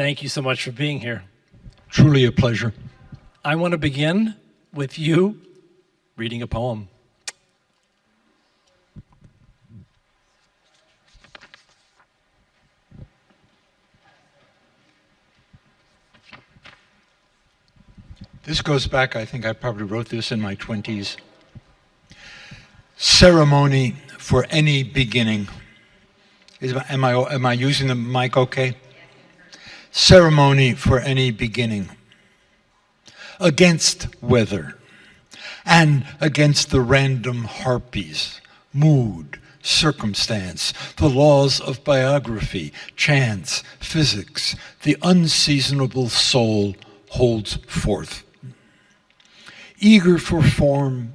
Thank you so much for being here. Truly a pleasure. I want to begin with you reading a poem. This goes back, I think I probably wrote this in my 20s. Ceremony for any beginning. Am I using the mic okay? Ceremony for any beginning. Against weather and against the random harpies, mood, circumstance, the laws of biography, chance, physics, the unseasonable soul holds forth. Eager for form,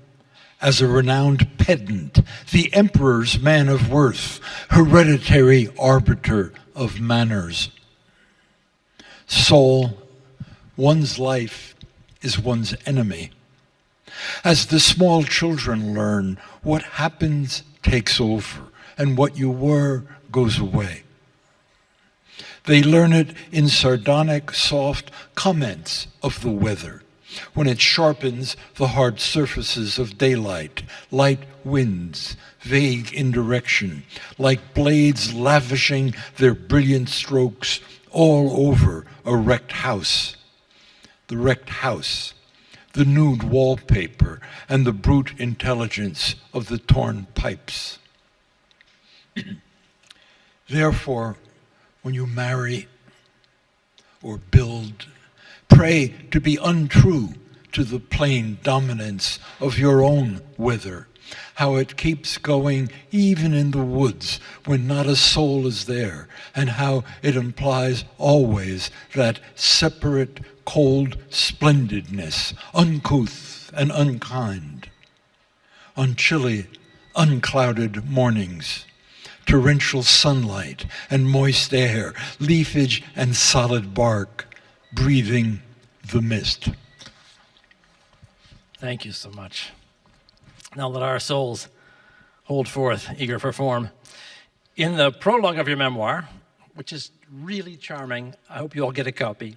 as a renowned pedant, the emperor's man of worth, hereditary arbiter of manners. Soul, one's life is one's enemy. As the small children learn, what happens takes over, and what you were goes away. They learn it in sardonic, soft comments of the weather, when it sharpens the hard surfaces of daylight, light winds, vague indirection, like blades lavishing their brilliant strokes all over a wrecked house. The wrecked house, the nude wallpaper, and the brute intelligence of the torn pipes. Therefore, when you marry or build, pray to be untrue to the plain dominance of your own weather, how it keeps going even in the woods when not a soul is there, and how it implies always that separate, cold splendidness, uncouth and unkind. On chilly, unclouded mornings, torrential sunlight and moist air, leafage and solid bark, breathing the mist. Thank you so much. Now let our souls hold forth, eager for form. In the prologue of your memoir, which is really charming, I hope you all get a copy,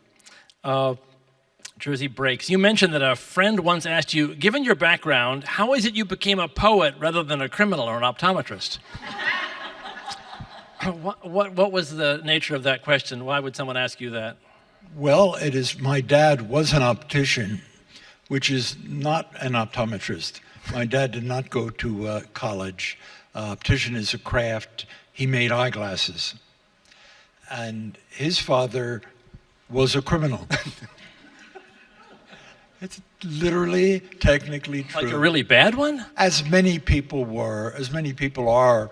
Jersey Breaks, you mentioned that a friend once asked you, given your background, how is it you became a poet rather than a criminal or an optometrist? What was the nature of that question? Why would someone ask you that? Well, it is, my dad was an optician, which is not an optometrist. My dad did not go to college. Optician is a craft. He made eyeglasses. And his father was a criminal. It's literally, technically true. Like a really bad one? As many people were, as many people are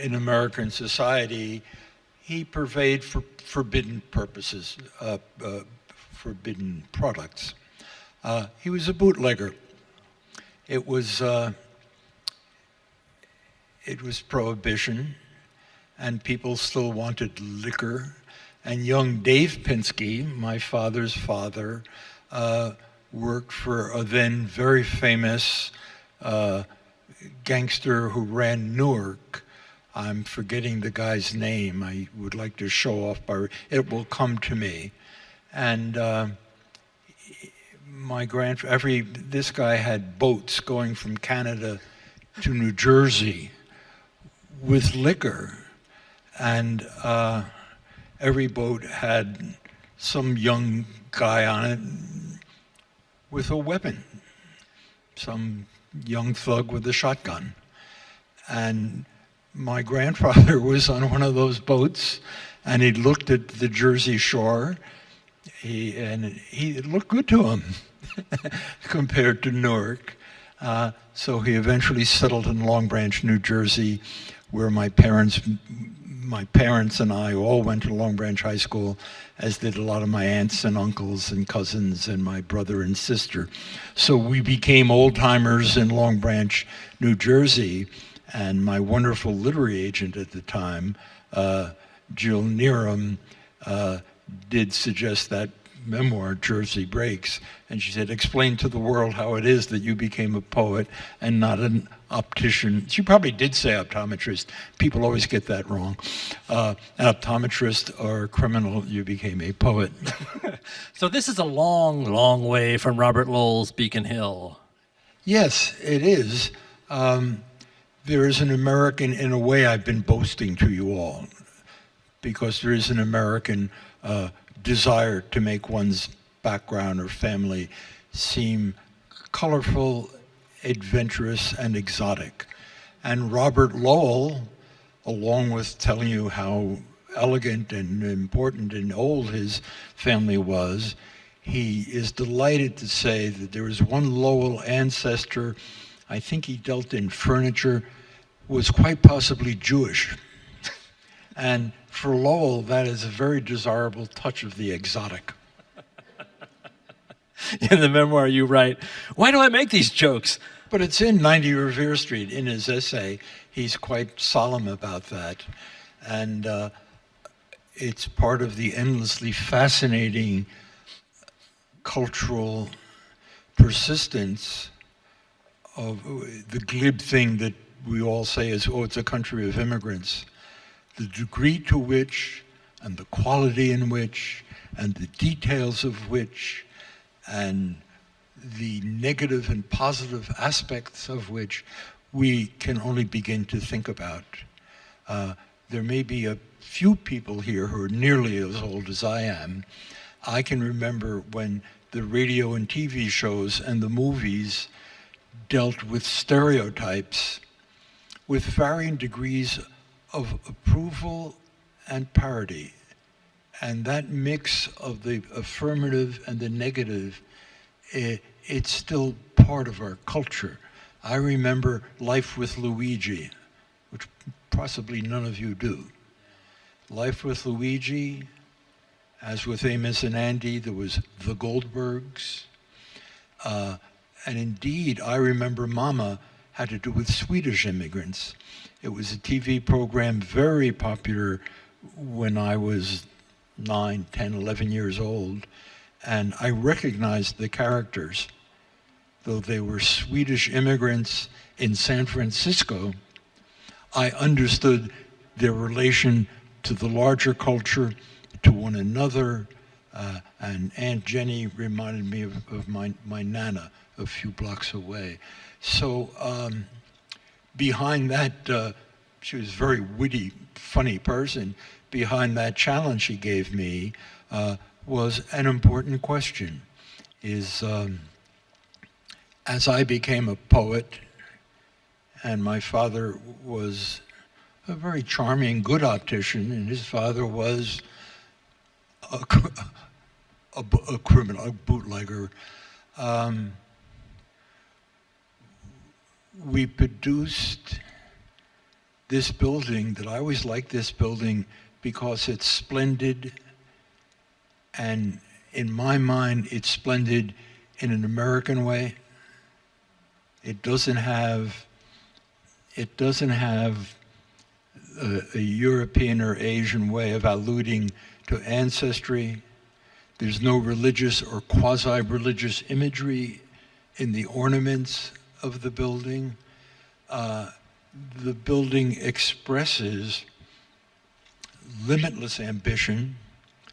in American society, he purveyed for forbidden purposes, forbidden products. He was a bootlegger. It was prohibition, and people still wanted liquor. And young Dave Pinsky, my father's father, worked for a then very famous gangster who ran Newark. I'm forgetting the guy's name. I would like to show off, it will come to me. And this guy had boats going from Canada to New Jersey with liquor. And every boat had some young guy on it with a weapon, some young thug with a shotgun. And my grandfather was on one of those boats, and he looked at the Jersey shore, and it looked good to him compared to Newark. So he eventually settled in Long Branch, New Jersey, where my parents and I all went to Long Branch High School, as did a lot of my aunts and uncles and cousins and my brother and sister. So we became old-timers in Long Branch, New Jersey, and my wonderful literary agent at the time, Jill Neeram, did suggest that memoir, Jersey Breaks, and she said, explain to the world how it is that you became a poet and not an optician. She probably did say optometrist. People always get that wrong. An optometrist or a criminal, you became a poet. So this is a long, long way from Robert Lowell's Beacon Hill. Yes, it is. There is an American, in a way I've been boasting to you all, because there is an American desire to make one's background or family seem colorful, adventurous, and exotic. And Robert Lowell, along with telling you how elegant and important and old his family was, he is delighted to say that there is one Lowell ancestor, I think he dealt in furniture, was quite possibly Jewish. And for Lowell, that is a very desirable touch of the exotic. In the memoir you write, "Why do I make these jokes?" But it's in 90 Revere Street. In his essay, he's quite solemn about that. And it's part of the endlessly fascinating cultural persistence of the glib thing that we all say is, oh, it's a country of immigrants. The degree to which, and the quality in which, and the details of which, and the negative and positive aspects of which we can only begin to think about. There may be a few people here who are nearly as old as I am. I can remember when the radio and TV shows and the movies dealt with stereotypes with varying degrees of approval and parody. And that mix of the affirmative and the negative, it's still part of our culture. I remember Life with Luigi, which possibly none of you do. Life with Luigi, as with Amos and Andy, there was The Goldbergs. And indeed, I remember Mama had to do with Swedish immigrants. It was a TV program very popular when I was 9, 10, 11 years old. And I recognized the characters. Though they were Swedish immigrants in San Francisco, I understood their relation to the larger culture, to one another, and Aunt Jenny reminded me of my Nana a few blocks away. So behind that, she was a very witty, funny person. Behind that challenge she gave me was an important question. As I became a poet, and my father was a very charming, good optician, and his father was a criminal, a bootlegger. We produced this building that I always liked this building because it's splendid, and in my mind, it's splendid in an American way. It doesn't have a European or Asian way of alluding to ancestry. There's no religious or quasi-religious imagery in the ornaments of the building. The building expresses limitless ambition,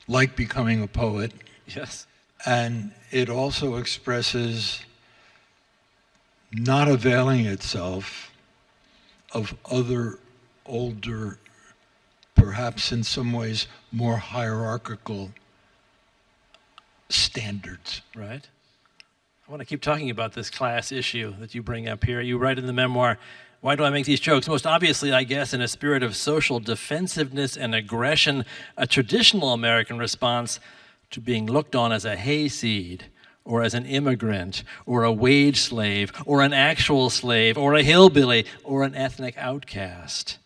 like becoming a poet. Yes. And it also expresses not availing itself of other older, perhaps in some ways more hierarchical standards. Right. I want to keep talking about this class issue that you bring up here. You write in the memoir, "Why do I make these jokes? Most obviously, I guess, in a spirit of social defensiveness and aggression, a traditional American response to being looked on as a hayseed, or as an immigrant, or a wage slave, or an actual slave, or a hillbilly, or an ethnic outcast."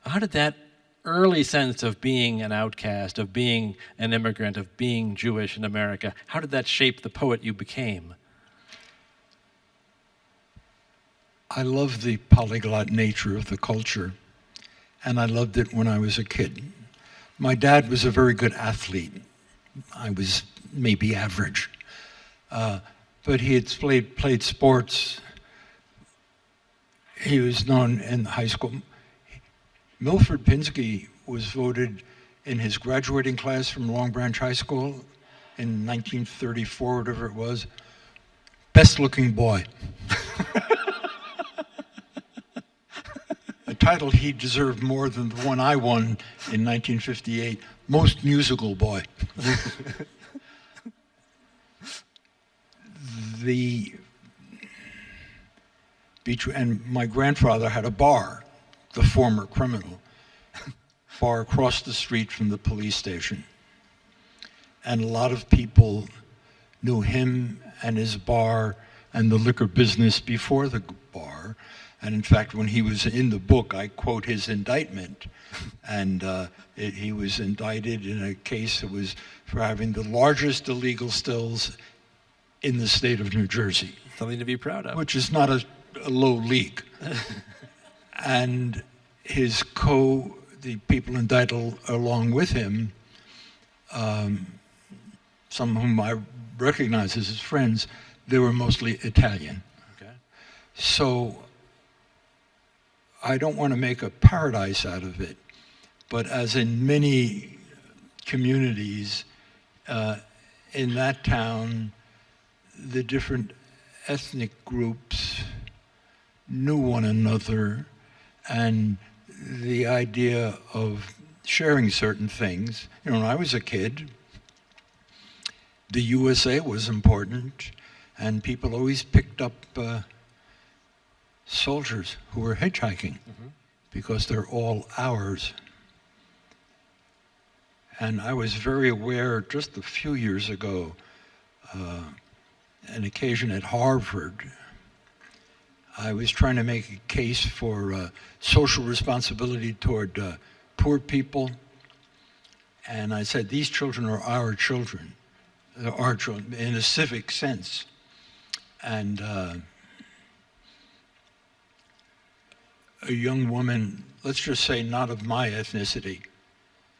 How did that early sense of being an outcast, of being an immigrant, of being Jewish in America, how did that shape the poet you became? I love the polyglot nature of the culture, and I loved it when I was a kid. My dad was a very good athlete. I was maybe average. But he had played sports he was known in high school. Milford Pinsky was voted in his graduating class from Long Branch High School in 1934, whatever it was, best looking boy. A title he deserved more than the one I won in 1958, most musical boy. And my grandfather had a bar, the former criminal, bar across the street from the police station. And a lot of people knew him and his bar and the liquor business before the bar. And in fact, when he was in the book, I quote his indictment. And he was indicted in a case that was for having the largest illegal stills in the state of New Jersey. Something to be proud of. Which is not a low league. And his the people indicted along with him, some whom I recognize as his friends, they were mostly Italian. Okay. So I don't want to make a paradise out of it, but as in many communities in that town, the different ethnic groups knew one another, and the idea of sharing certain things. You know, when I was a kid, the USA was important, and people always picked up soldiers who were hitchhiking because they're all ours. And I was very aware just a few years ago, an occasion at Harvard, I was trying to make a case for social responsibility toward poor people. And I said, these children are our children. They're our children in a civic sense. And a young woman, let's just say not of my ethnicity,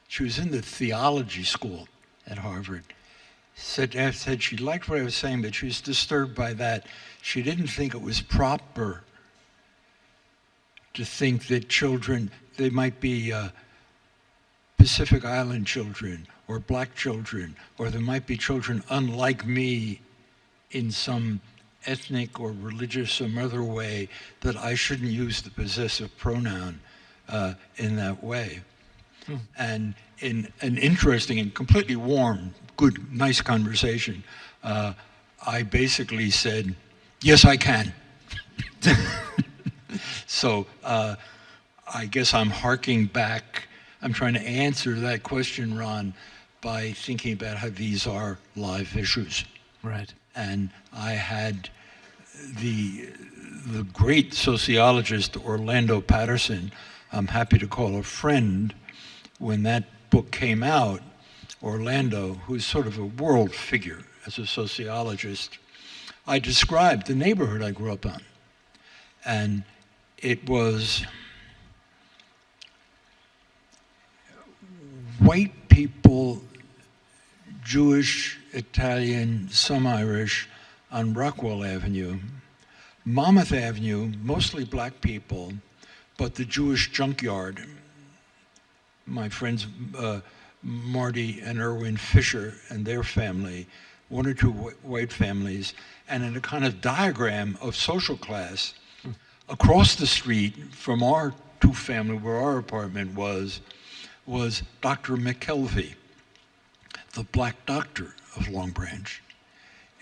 she was in the theology school at Harvard, said she liked what I was saying, but she was disturbed by that. She didn't think it was proper to think that children, they might be Pacific Island children or black children, or there might be children unlike me in some ethnic or religious or some other way, that I shouldn't use the possessive pronoun in that way. And in an interesting and completely warm, good, nice conversation, I basically said, yes, I can. So I guess I'm harking back. I'm trying to answer that question, Ron, by thinking about how these are live issues. Right. And I had the great sociologist Orlando Patterson, I'm happy to call a friend. When that book came out, Orlando, who's sort of a world figure as a sociologist, I described the neighborhood I grew up on. And it was white people, Jewish, Italian, some Irish, on Rockwell Avenue, Monmouth Avenue, mostly black people, but the Jewish junkyard. My friends Marty and Erwin Fisher and their family, one or two white families, and in a kind of diagram of social class, across the street from our two-family, where our apartment was Dr. McKelvey, the black doctor of Long Branch.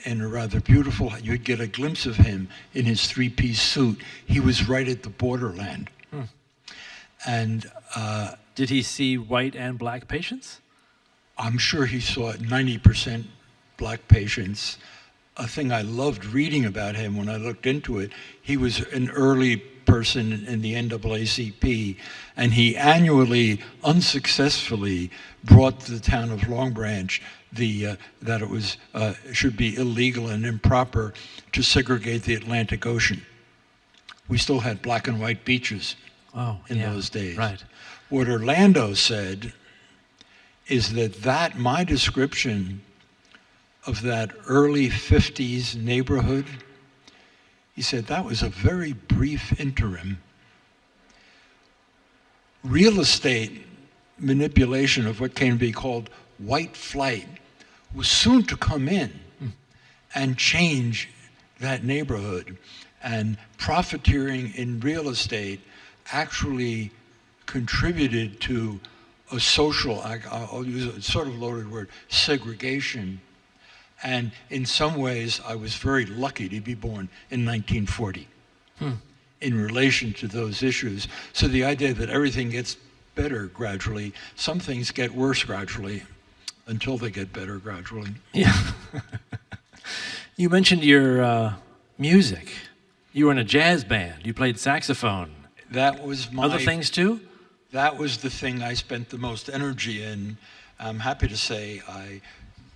In a rather beautiful, you'd get a glimpse of him in his three-piece suit. He was right at the borderland. And did he see white and black patients? I'm sure he saw 90% black patients. A thing I loved reading about him when I looked into it, he was an early person in the NAACP, and he annually, unsuccessfully, brought to the town of Long Branch that it was should be illegal and improper to segregate the Atlantic Ocean. We still had black and white beaches in those days. Right. What Orlando said is that my description of that early 50s neighborhood, He said, that was a very brief interim. Real estate manipulation of what can be called white flight was soon to come in and change that neighborhood. And profiteering in real estate actually contributed to a social, I'll use a sort of loaded word, segregation. And in some ways, I was very lucky to be born in 1940 in relation to those issues. So the idea that everything gets better gradually, some things get worse gradually until they get better gradually. Yeah. You mentioned your music. You were in a jazz band. You played saxophone. That was my... Other things too? That was the thing I spent the most energy in. I'm happy to say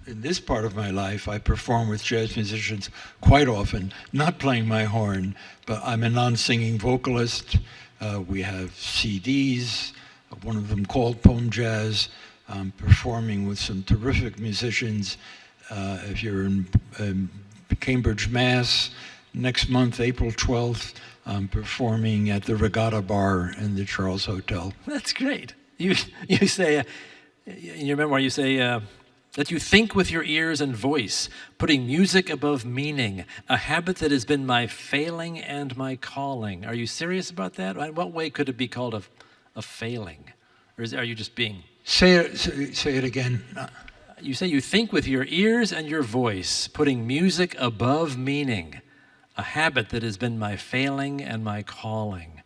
in this part of my life, I perform with jazz musicians quite often, not playing my horn, but I'm a non-singing vocalist. We have CDs, one of them called Poem Jazz. I'm performing with some terrific musicians. If you're in Cambridge, Mass, next month, April 12th, I'm performing at the Regatta Bar in the Charles Hotel. That's great. You say, in your memoir, you say that you think with your ears and voice, putting music above meaning, a habit that has been my failing and my calling. Are you serious about that? In what way could it be called a failing? Or are you just being... Say it again. You say you think with your ears and your voice, putting music above meaning, a habit that has been my failing and my calling.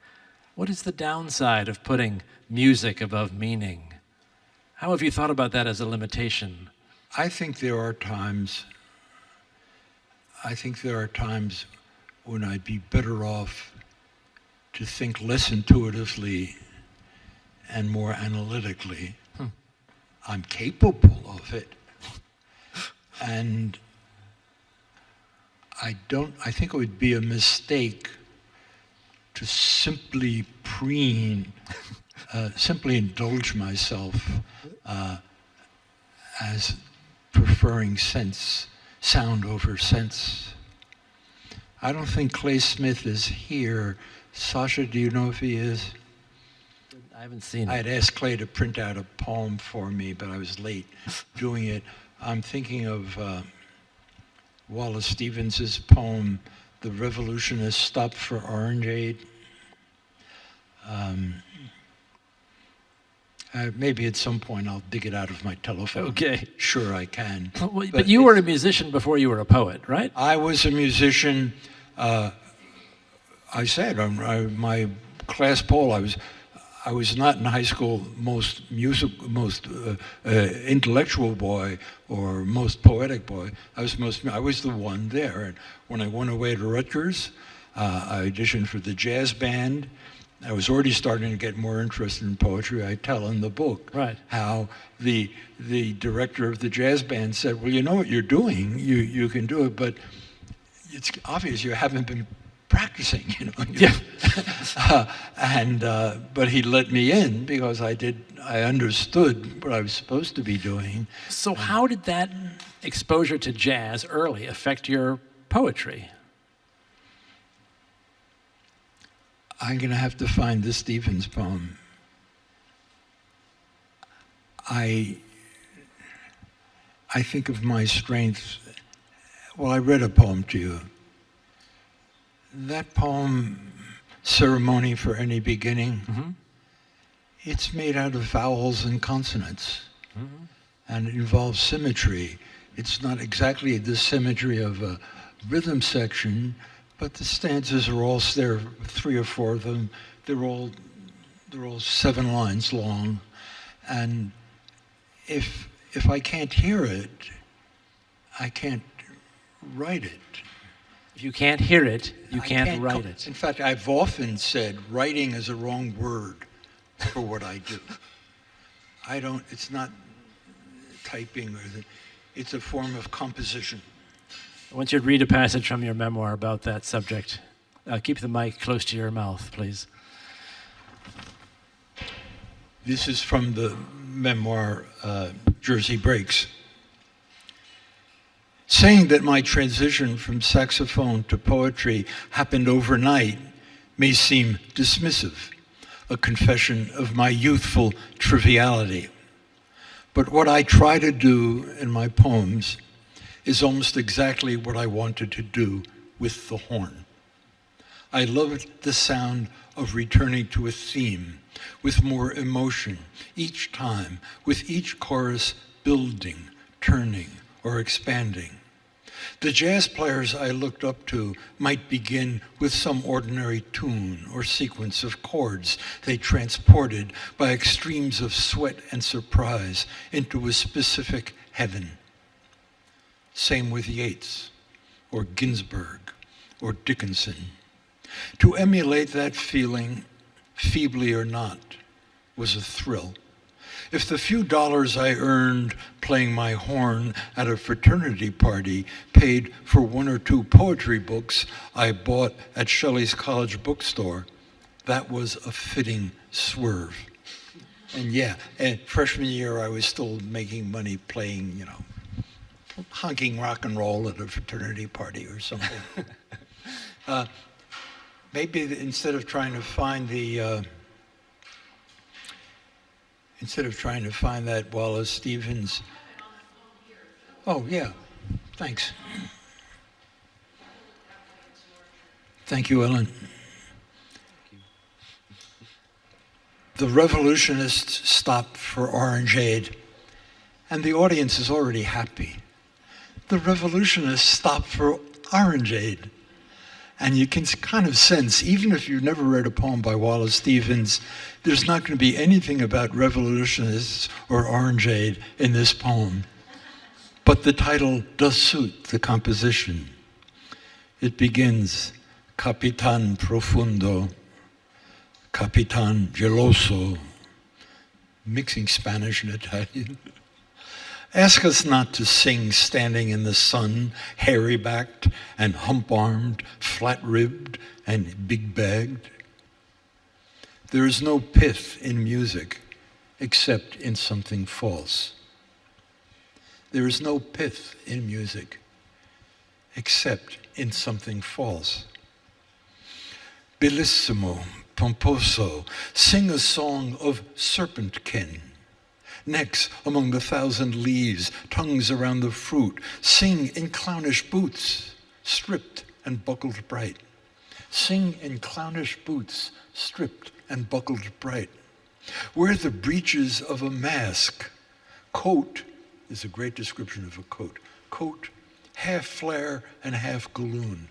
What is the downside of putting music above meaning? How have you thought about that as a limitation? I think there are times when I'd be better off to think less intuitively and more analytically. I'm capable of it. And I think it would be a mistake to simply simply indulge myself as preferring sound over sense. I don't think Clay Smith is here. Sasha, do you know if he is? I haven't seen it. I had asked Clay to print out a poem for me, but I was late doing it. I'm thinking of Wallace Stevens' poem, The Revolutionist Stopped for Orangeade. Maybe at some point I'll dig it out of my telephone. Okay. Sure, I can. But you were a musician before you were a poet, right? I was a musician. I said on my class poll, I was not in high school most intellectual boy or most poetic boy. I was the one there. And when I went away to Rutgers, I auditioned for the jazz band. I was already starting to get more interested in poetry. I tell in the book how the director of the jazz band said, "Well, you know what you're doing. You can do it, but it's obvious you haven't been practicing, you know." Yeah. But he let me in because I understood what I was supposed to be doing. So how did that exposure to jazz early affect your poetry? I'm going to have to find the Stevens poem. I think of my strengths. Well, I read a poem to you. That poem, Ceremony for Any Beginning, it's made out of vowels and consonants, and it involves symmetry. It's not exactly the symmetry of a rhythm section, but the stanzas are all, there are 3 or 4 of them, they're all 7 lines long, and if I can't hear it, I can't write it. If you can't hear it, you can't write it. In fact, I've often said writing is a wrong word for what I do. It's not typing, it's a form of composition. I want you to read a passage from your memoir about that subject. Keep the mic close to your mouth, please. This is from the memoir, Jersey Breaks. Saying that my transition from saxophone to poetry happened overnight may seem dismissive, a confession of my youthful triviality. But what I try to do in my poems is almost exactly what I wanted to do with the horn. I loved the sound of returning to a theme with more emotion each time, with each chorus building, turning, or expanding. The jazz players I looked up to might begin with some ordinary tune or sequence of chords they transported by extremes of sweat and surprise into a specific heaven. Same with Yeats, or Ginsberg, or Dickinson. To emulate that feeling, feebly or not, was a thrill. If the few dollars I earned playing my horn at a fraternity party paid for one or two poetry books I bought at Shelley's college bookstore, that was a fitting swerve. And yeah, freshman year I was still making money playing, honking rock and roll at a fraternity party or something. Maybe instead of trying to find that Wallace Stevens. Oh, yeah. Thanks. Thank you, Ellen. The revolutionists stopped for orangeade, and the audience is already happy. The revolutionists stopped for orangeade. And you can kind of sense, even if you've never read a poem by Wallace Stevens, there's not going to be anything about revolutionists or orangeade in this poem. But the title does suit the composition. It begins, Capitan profundo, Capitan geloso, mixing Spanish and Italian. Ask us not to sing standing in the sun, hairy-backed and hump-armed, flat-ribbed and big-bagged. There is no pith in music except in something false. There is no pith in music except in something false. Bellissimo, pomposo, sing a song of serpentkin. Necks among the thousand leaves, tongues around the fruit, sing in clownish boots, stripped and buckled bright. Sing in clownish boots, stripped and buckled bright. Wear the breeches of a mask. Coat is a great description of a coat. Coat, half flare and half galloon.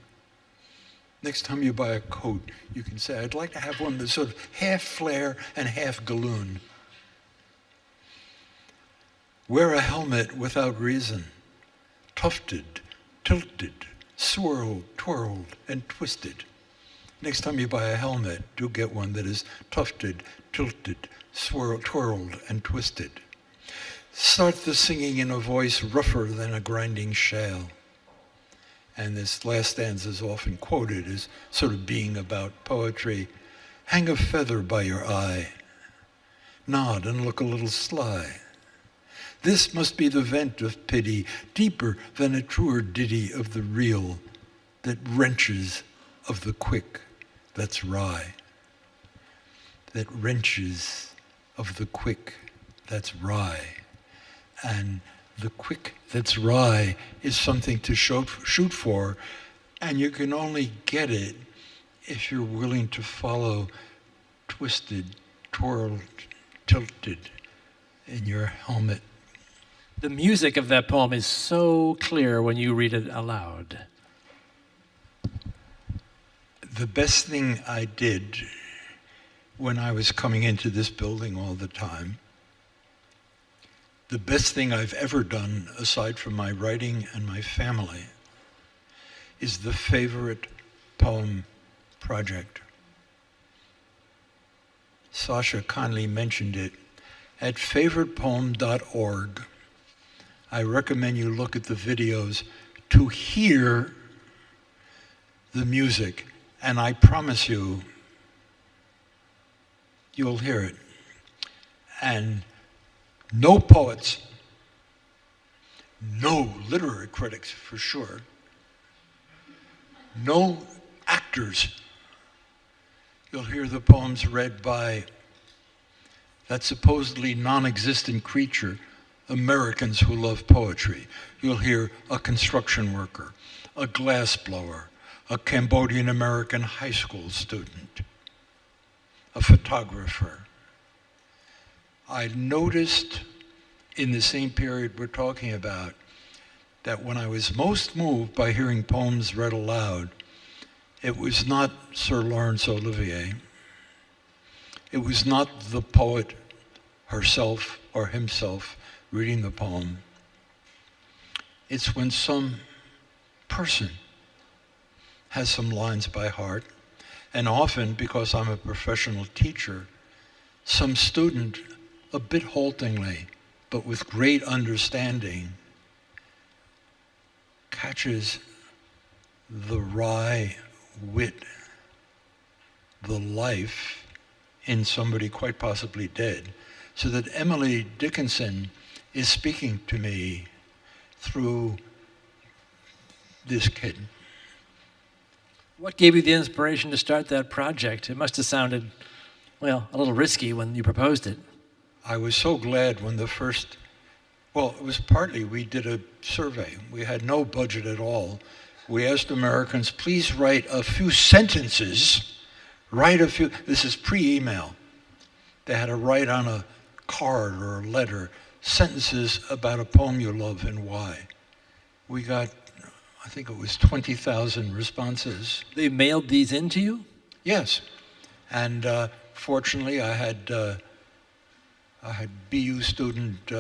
Next time you buy a coat, you can say, I'd like to have one that's sort of half flare and half galloon. Wear a helmet without reason, tufted, tilted, swirled, twirled, and twisted. Next time you buy a helmet, do get one that is tufted, tilted, swirled, twirled, and twisted. Start the singing in a voice rougher than a grinding shale. And this last stanza is often quoted as sort of being about poetry. Hang a feather by your eye, nod and look a little sly. This must be the vent of pity, deeper than a truer ditty of the real, that wrenches of the quick that's wry. That wrenches of the quick that's wry. And the quick that's wry is something to shoot for, and you can only get it if you're willing to follow twisted, twirled, tilted in your helmet. The music of that poem is so clear when you read it aloud. The best thing I did when I was coming into this building all the time, the best thing I've ever done, aside from my writing and my family, is the favorite poem project. Sasha kindly mentioned it. At favoritepoem.org, I recommend you look at the videos to hear the music, and I promise you, you'll hear it. And no poets, no literary critics for sure, no actors. You'll hear the poems read by that supposedly non-existent creature, Americans who love poetry. You'll hear a construction worker, a glassblower, a Cambodian American high school student, a photographer. I noticed in the same period we're talking about that when I was most moved by hearing poems read aloud, it was not Sir Laurence Olivier. It was not the poet herself or himself reading the poem. It's when some person has some lines by heart, and often, because I'm a professional teacher, some student, a bit haltingly, but with great understanding, catches the wry wit, the life in somebody quite possibly dead, so that Emily Dickinson is speaking to me through this kid. What gave you the inspiration to start that project? It must have sounded, well, a little risky when you proposed it. I was so glad when the first, well, it was partly we did a survey. We had no budget at all. We asked Americans, please write a few sentences, this is pre-email. They had to write on a card or a letter, sentences about a poem you love and why. We got, I think it was 20,000 responses. They mailed these in to you? Yes, and fortunately I had BU student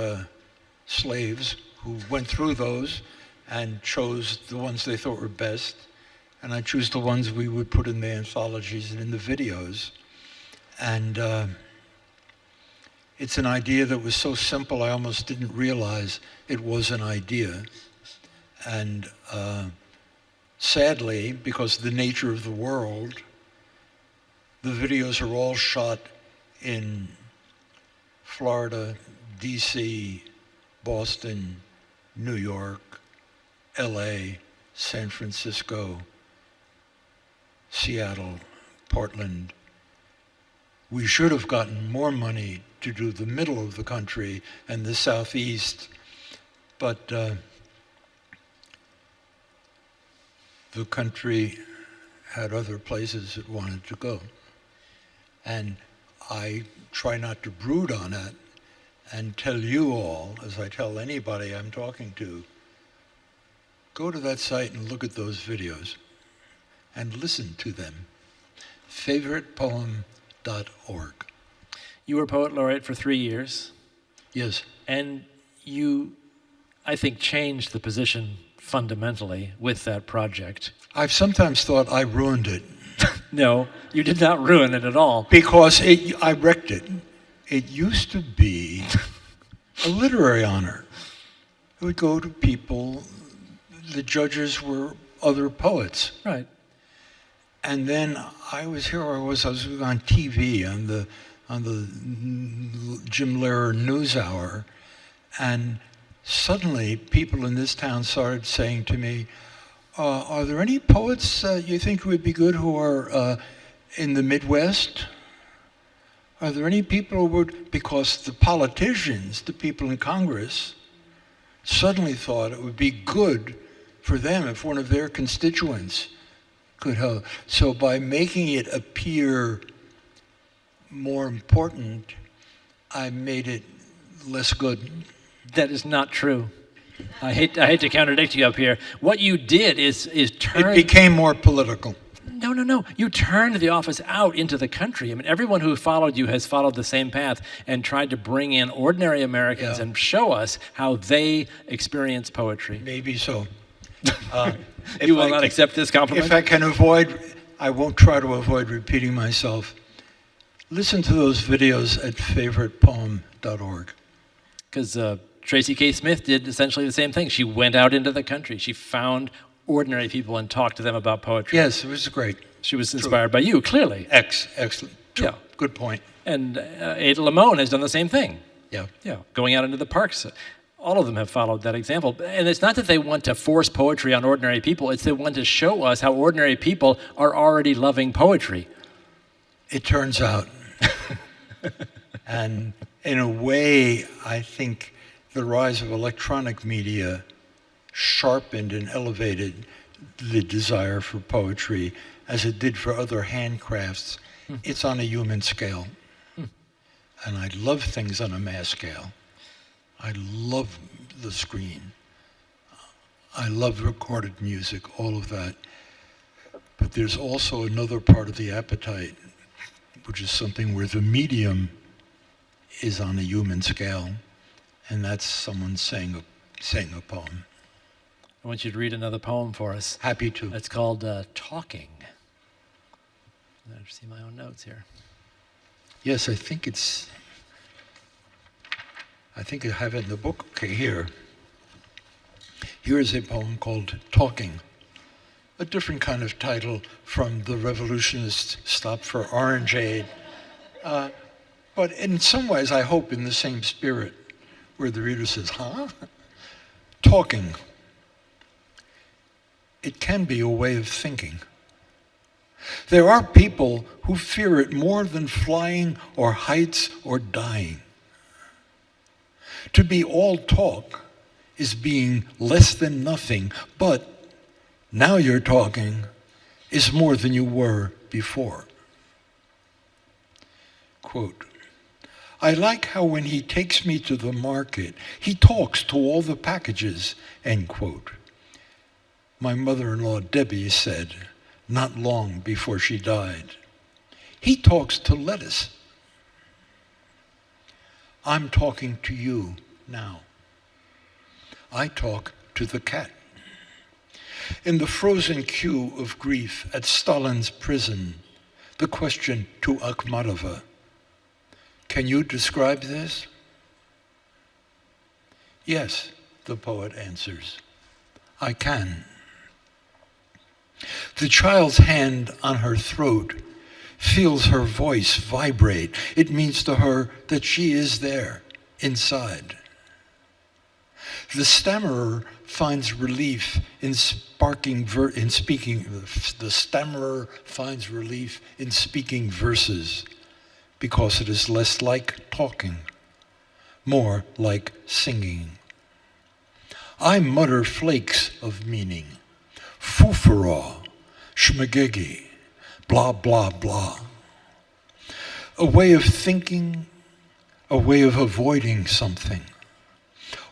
slaves who went through those and chose the ones they thought were best, and I chose the ones we would put in the anthologies and in the videos. And it's an idea that was so simple I almost didn't realize it was an idea. And sadly, because of the nature of the world, the videos are all shot in Florida, DC, Boston, New York, LA, San Francisco, Seattle, Portland. We should have gotten more money to do the middle of the country and the Southeast, but the country had other places it wanted to go. And I try not to brood on it and tell you all, as I tell anybody I'm talking to, go to that site and look at those videos and listen to them. favoritepoem.org. You were poet laureate for 3 years. Yes. And you, I think, changed the position fundamentally with that project. I've sometimes thought I ruined it. No, you did not ruin it at all. Because I wrecked it. It used to be a literary honor. It would go to people, the judges were other poets. Right. And then I was on TV on the Jim Lehrer News Hour, and suddenly people in this town started saying to me, are there any poets you think would be good who are in the Midwest? Are there any people who would, because the politicians, the people in Congress, suddenly thought it would be good for them if one of their constituents could help. So by making it appear more important, I made it less good. That is not true. I hate to contradict you up here. What you did is turn... It became more political. No. You turned the office out into the country. I mean, everyone who followed you has followed the same path and tried to bring in ordinary Americans and show us how they experience poetry. Maybe so. You will not accept this compliment? If I can avoid, I won't try to avoid repeating myself. Listen to those videos at favoritepoem.org. Because Tracy K. Smith did essentially the same thing. She went out into the country. She found ordinary people and talked to them about poetry. Yes, it was great. She was inspired by you, clearly. Excellent. True. Yeah. Good point. And Ada Limon has done the same thing. Yeah. Yeah, going out into the parks. all of them have followed that example. And it's not that they want to force poetry on ordinary people, it's they want to show us how ordinary people are already loving poetry. It turns out. And in a way, I think the rise of electronic media sharpened and elevated the desire for poetry as it did for other handcrafts. It's on a human scale. And I love things on a mass scale. I love the screen. I love recorded music, all of that. But there's also another part of the appetite, which is something where the medium is on a human scale, and that's someone saying a poem. I want you to read another poem for us. Happy to. It's called Talking. I see my own notes here. Yes, I think I have it in the book. Okay, here. Here is a poem called Talking. A different kind of title from The Revolutionist Stop for Orangeade. But in some ways, I hope in the same spirit, where the reader says, huh? Talking. It can be a way of thinking. There are people who fear it more than flying or heights or dying. To be all talk is being less than nothing, but now you're talking is more than you were before. Quote, I like how when he takes me to the market, he talks to all the packages, end quote. My mother-in-law, Debbie, said, not long before she died, he talks to lettuce. I'm talking to you now. I talk to the cat. In the frozen queue of grief at Stalin's prison, the question to Akhmatova, can you describe this? Yes, the poet answers, I can. The child's hand on her throat feels her voice vibrate. It means to her that she is there, inside. The stammerer finds relief in speaking. The stammerer finds relief in speaking verses because it is less like talking, more like singing. I mutter flakes of meaning. Fufara, shmagegi, blah, blah, blah. A way of thinking, a way of avoiding something.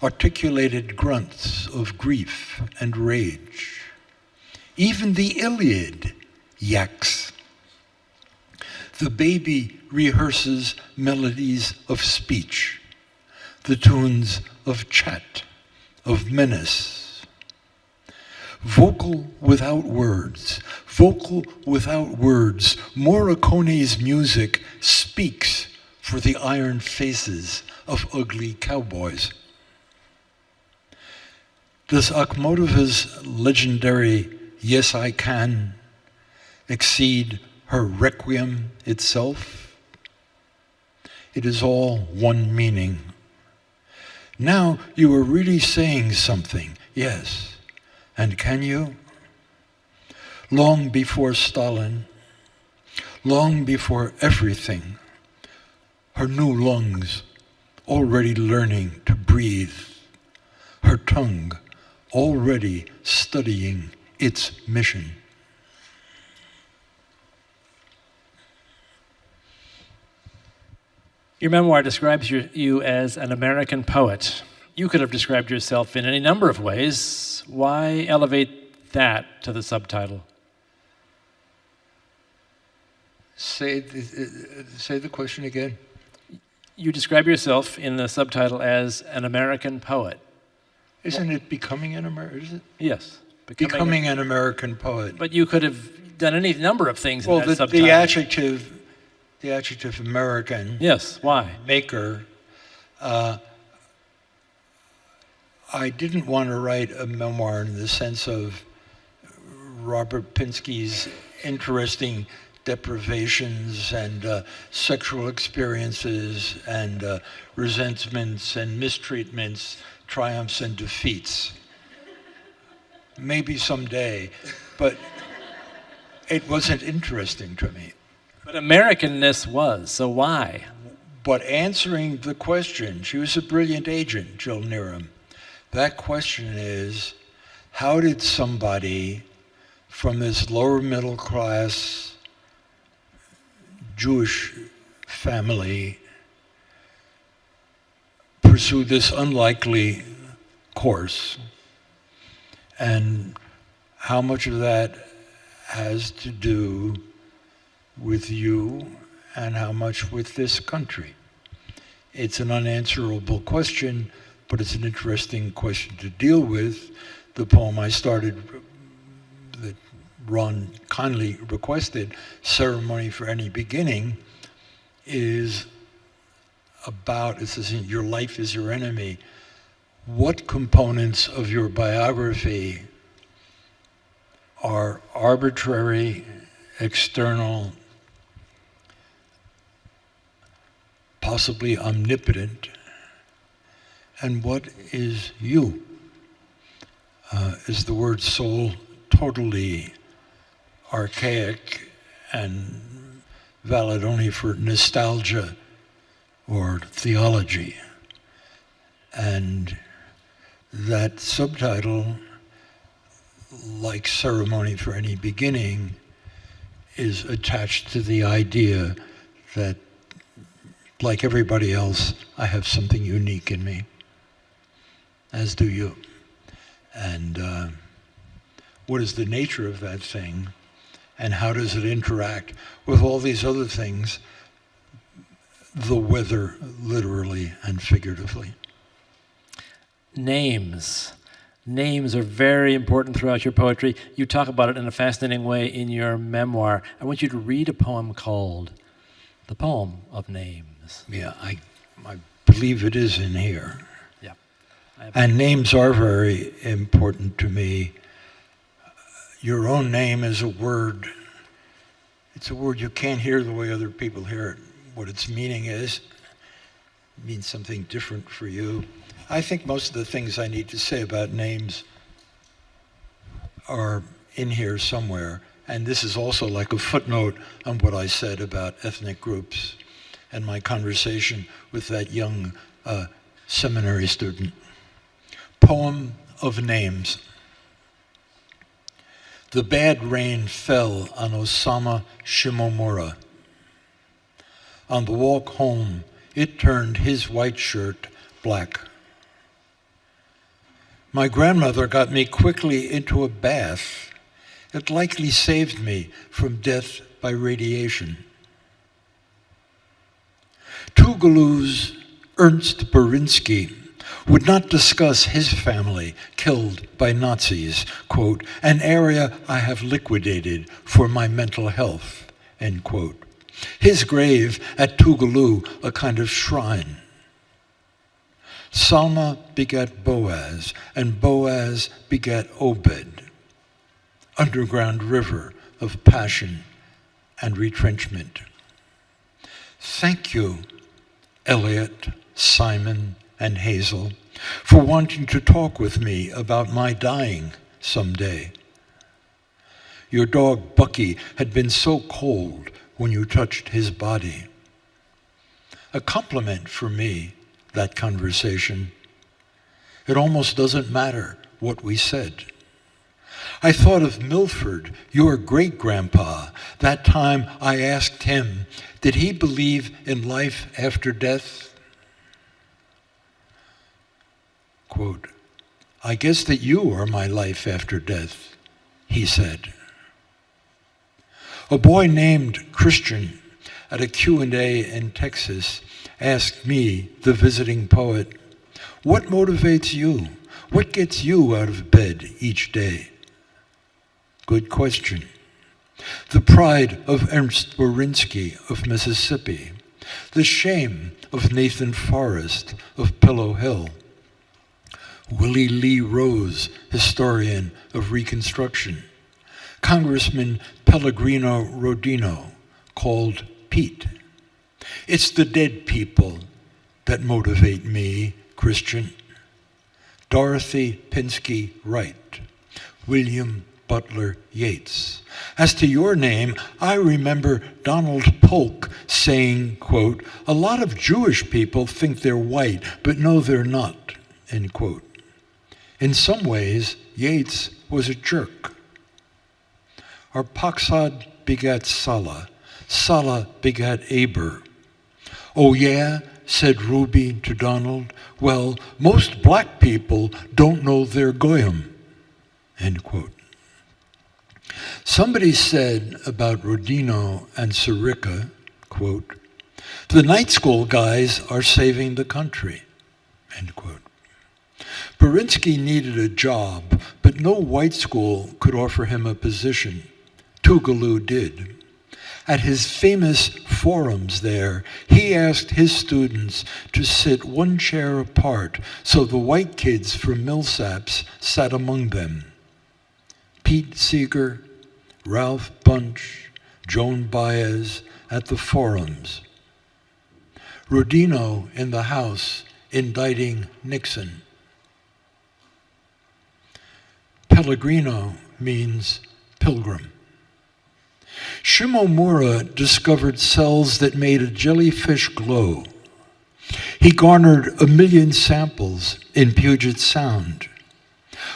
Articulated grunts of grief and rage. Even the Iliad yaks. The baby rehearses melodies of speech, the tunes of chat, of menace. Vocal without words, Morricone's music speaks for the iron faces of ugly cowboys. Does Akhmatova's legendary Yes I Can exceed her requiem itself? It is all one meaning. Now you are really saying something, yes. And can you? Long before Stalin, long before everything, her new lungs already learning to breathe, her tongue already studying its mission. Your memoir describes you as an American poet. You could have described yourself in any number of ways. Why elevate that to the subtitle? Say the question again. You describe yourself in the subtitle as an American poet. Isn't it becoming an American? Is it? Yes. Becoming an American poet. But you could have done any number of things in that subtitle. The adjective American. Yes, why? Maker. I didn't want to write a memoir in the sense of Robert Pinsky's interesting deprivations and sexual experiences and resentments and mistreatments triumphs and defeats. Maybe someday, but it wasn't interesting to me. But Americanness was, so why? But answering the question, she was a brilliant agent, Jill Neerum. That question is, how did somebody from this lower middle class Jewish family pursue this unlikely course? And how much of that has to do with you and how much with this country? It's an unanswerable question, but it's an interesting question to deal with. The poem I started, that Ron kindly requested, Ceremony for Any Beginning, is about, it says, your life is your enemy. What components of your biography are arbitrary, external, possibly omnipotent, and what is you? Is the word soul totally archaic and valid only for nostalgia or theology? And that subtitle, like Ceremony for Any Beginning, is attached to the idea that, like everybody else, I have something unique in me, as do you. And what is the nature of that thing, and how does it interact with all these other things, the weather, literally and figuratively? Names. Names are very important throughout your poetry. You talk about it in a fascinating way in your memoir. I want you to read a poem called The Poem of Names. Yeah, I believe it is in here. Yeah. And names are very important to me. Your own name is a word. It's a word you can't hear the way other people hear it. What its meaning is, it means something different for you. I think most of the things I need to say about names are in here somewhere. And this is also like a footnote on what I said about ethnic groups and my conversation with that young seminary student. Poem of Names. The bad rain fell on Osama Shimomura. On the walk home, it turned his white shirt black. My grandmother got me quickly into a bath. It likely saved me from death by radiation. Tuvalu's Ernst Berinsky would not discuss his family killed by Nazis, quote, an area I have liquidated for my mental health, end quote. His grave at Tuvalu, a kind of shrine. Salma begat Boaz, and Boaz begat Obed, underground river of passion and retrenchment. Thank you, Elliot, Simon, and Hazel, for wanting to talk with me about my dying someday. Your dog, Bucky, had been so cold when you touched his body. A compliment for me, that conversation. It almost doesn't matter what we said. I thought of Milford, your great-grandpa. That time I asked him, did he believe in life after death? Quote, I guess that you are my life after death, he said. A boy named Christian at a Q&A in Texas asked me, the visiting poet, what motivates you? What gets you out of bed each day? Good question. The pride of Ernst Berinsky of Mississippi, the shame of Nathan Forrest of Pillow Hill, Willie Lee Rose, historian of Reconstruction, Congressman Pellegrino Rodino, called Pete. It's the dead people that motivate me, Christian. Dorothy Pinsky Wright, William Butler Yeats. As to your name, I remember Donald Polk saying, quote, a lot of Jewish people think they're white, but no, they're not, end quote. In some ways, Yeats was a jerk. Arpachshad begat Salah. Salah begat Eber. Oh yeah, said Ruby to Donald. Well, most black people don't know their goyim, end quote. Somebody said about Rodino and Sirica, quote, the night school guys are saving the country, end quote. Berinsky needed a job, but no white school could offer him a position. Tougaloo did. At his famous forums there, he asked his students to sit one chair apart so the white kids from Millsaps sat among them. Pete Seeger, Ralph Bunch, Joan Baez at the forums. Rodino in the House indicting Nixon. Pellegrino means pilgrim. Shimomura discovered cells that made a jellyfish glow. He garnered 1 million samples in Puget Sound.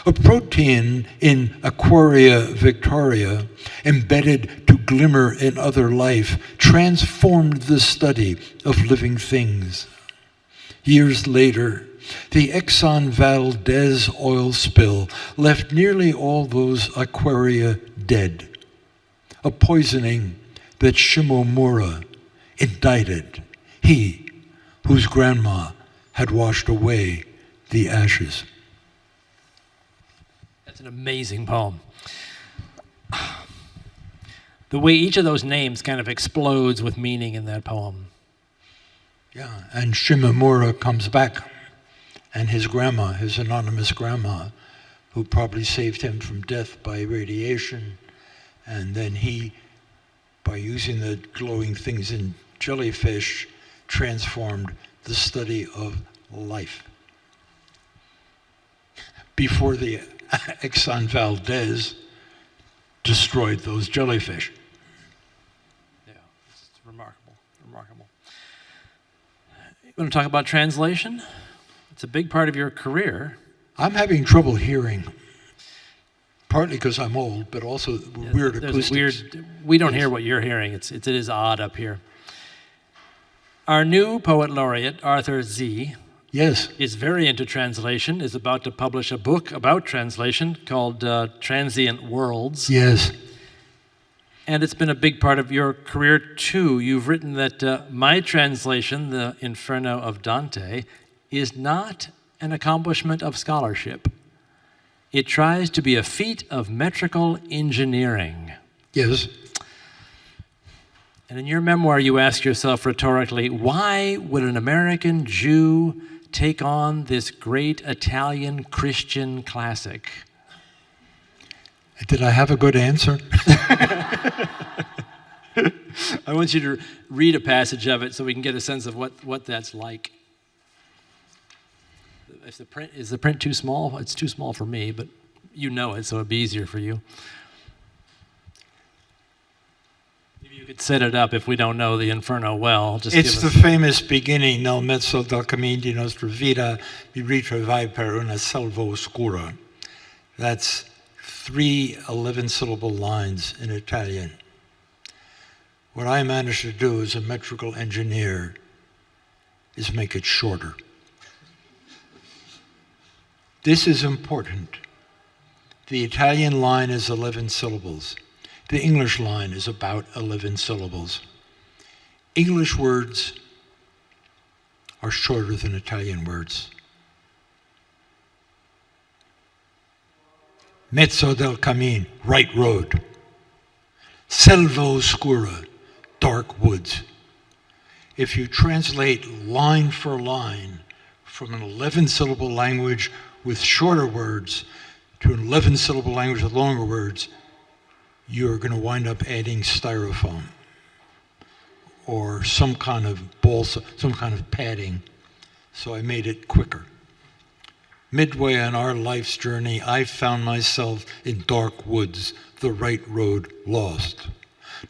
A protein in Aquaria Victoria, embedded to glimmer in other life, transformed the study of living things. Years later, the Exxon Valdez oil spill left nearly all those Aquaria dead, a poisoning that Shimomura indicted, he whose grandma had washed away the ashes. That's an amazing poem. The way each of those names kind of explodes with meaning in that poem. Yeah, and Shimomura comes back, and his grandma, his anonymous grandma, who probably saved him from death by radiation, and then he, by using the glowing things in jellyfish, transformed the study of life. Before the Exxon Valdez destroyed those jellyfish. Yeah, it's remarkable, remarkable. You want to talk about translation? It's a big part of your career. I'm having trouble hearing, partly because I'm old, but also weird acoustics. We don't hear what you're hearing. It is odd up here. Our new poet laureate, Arthur Z., yes, is very into translation, is about to publish a book about translation called Transient Worlds. Yes. And it's been a big part of your career, too. You've written that my translation, the Inferno of Dante, is not an accomplishment of scholarship. It tries to be a feat of metrical engineering. Yes. And in your memoir, you ask yourself rhetorically, why would an American Jew take on this great Italian Christian classic? Did I have a good answer? I want you to read a passage of it so we can get a sense of what that's like. Is the print too small? It's too small for me, but you know it, so it'd be easier for you. Maybe you could set it up if we don't know the Inferno well. It's the famous beginning, nel mezzo del cammin di nostra vita mi ritrovai per una selva oscura. That's 3 11-syllable lines in Italian. What I managed to do as a metrical engineer is make it shorter. This is important. The Italian line is 11 syllables. The English line is about 11 syllables. English words are shorter than Italian words. Mezzo del cammin, right road. Selva oscura, dark woods. If you translate line for line from an 11-syllable language with shorter words to an 11-syllable language with longer words, you're going to wind up adding styrofoam or some kind of balsa, some kind of padding. So I made it quicker. Midway on our life's journey, I found myself in dark woods, the right road lost.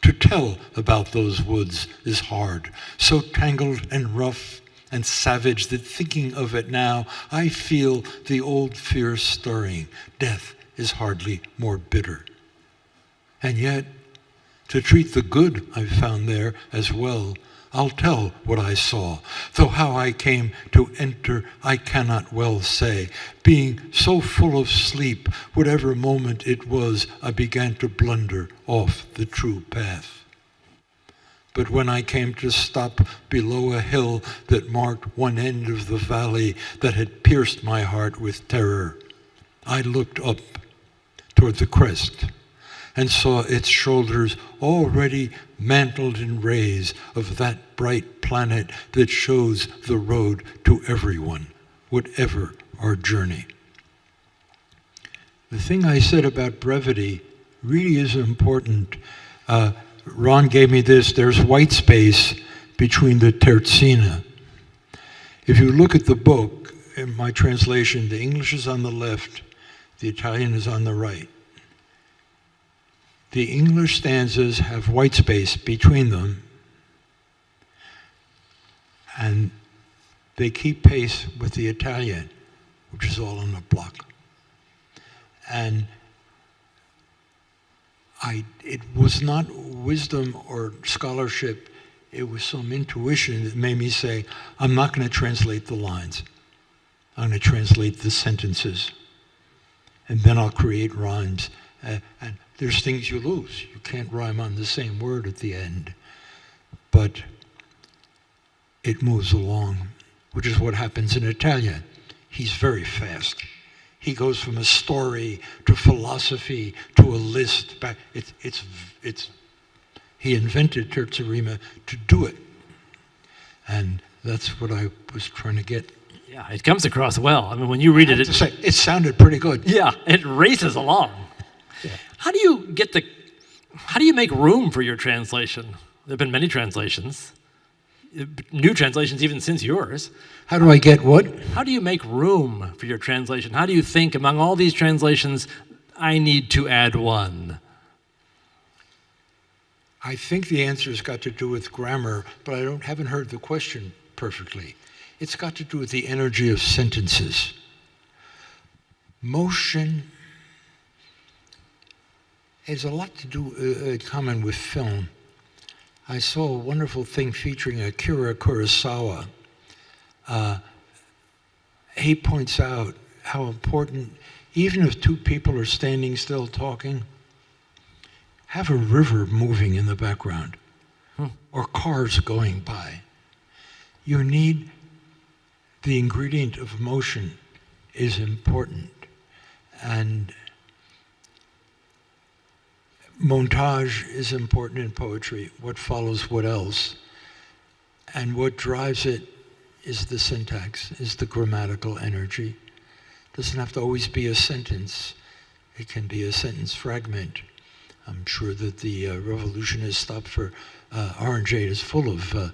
To tell about those woods is hard, so tangled and rough and savage that thinking of it now, I feel the old fear stirring. Death is hardly more bitter. And yet, to treat the good I found there as well, I'll tell what I saw, though how I came to enter I cannot well say. Being so full of sleep, whatever moment it was, I began to blunder off the true path. But when I came to stop below a hill that marked one end of the valley that had pierced my heart with terror, I looked up toward the crest and saw its shoulders already mantled in rays of that bright planet that shows the road to everyone, whatever our journey. The thing I said about brevity really is important. Ron gave me this. There's white space between the terzine. If you look at the book, in my translation, the English is on the left, the Italian is on the right. The English stanzas have white space between them, and they keep pace with the Italian, which is all on a block. And it was not wisdom or scholarship, it was some intuition that made me say, I'm not going to translate the lines. I'm going to translate the sentences. And then I'll create rhymes. And there's things you lose. You can't rhyme on the same word at the end. But it moves along, which is what happens in Italian. He's very fast. He goes from a story to philosophy to a list. Back. He invented terza rima to do it. And that's what I was trying to get. Yeah, it comes across well. I mean, when you read it, it sounded pretty good. Yeah, it races along. Yeah. How do you make room for your translation? There have been many translations, new translations even since yours. How do I get what? How do you make room for your translation? How do you think among all these translations, I need to add one? I think the answer has got to do with grammar, but I haven't heard the question perfectly. It's got to do with the energy of sentences. Motion has a lot to do in common with film. I saw a wonderful thing featuring Akira Kurosawa. He points out how important, even if two people are standing still talking, have a river moving in the background or cars going by. You need the ingredient of motion is important. And montage is important in poetry. What follows what else? And what drives it is the syntax, is the grammatical energy. It doesn't have to always be a sentence. It can be a sentence fragment. I'm sure that the revolutionist stop for Orangeade is full of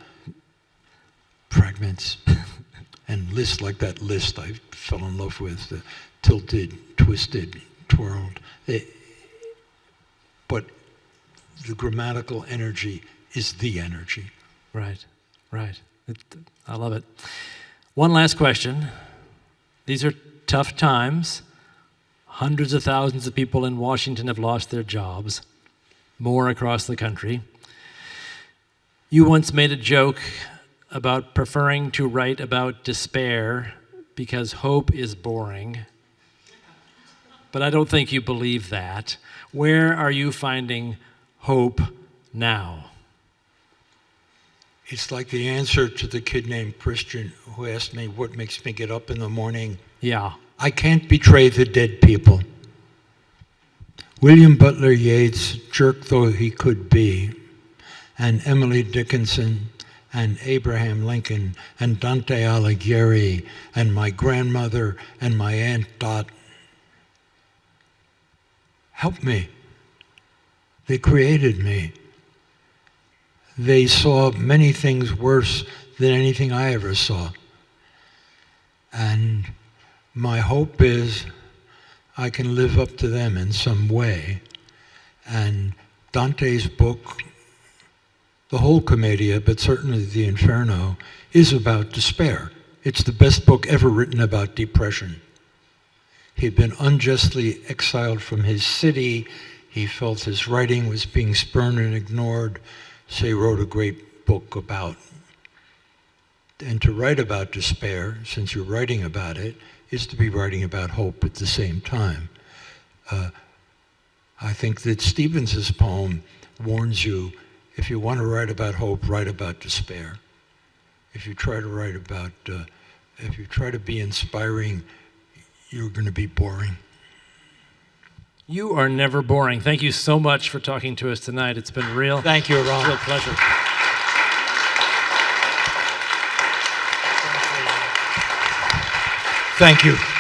fragments and lists like that list I fell in love with, tilted, twisted, twirled. But the grammatical energy is the energy. Right, right. I love it. One last question. These are tough times. Hundreds of thousands of people in Washington have lost their jobs, more across the country. You once made a joke about preferring to write about despair because hope is boring. But I don't think you believe that. Where are you finding hope now? It's like the answer to the kid named Christian who asked me what makes me get up in the morning. Yeah. I can't betray the dead people. William Butler Yeats, jerk though he could be, and Emily Dickinson, and Abraham Lincoln, and Dante Alighieri, and my grandmother, and my Aunt Dot. Help me. They created me. They saw many things worse than anything I ever saw. And My hope is I can live up to them in some way. And Dante's book, the whole Commedia, but certainly the Inferno, is about despair. It's the best book ever written about depression. He'd been unjustly exiled from his city. He felt his writing was being spurned and ignored, so he wrote a great book about. And to write about despair, since you're writing about it, is to be writing about hope at the same time. I think that Stevens's poem warns you, if you want to write about hope, write about despair. If you try to write about, if you try to be inspiring, you're going to be boring. You are never boring. Thank you so much for talking to us tonight. It's been real. Thank you, Ron. Real pleasure. Thank you.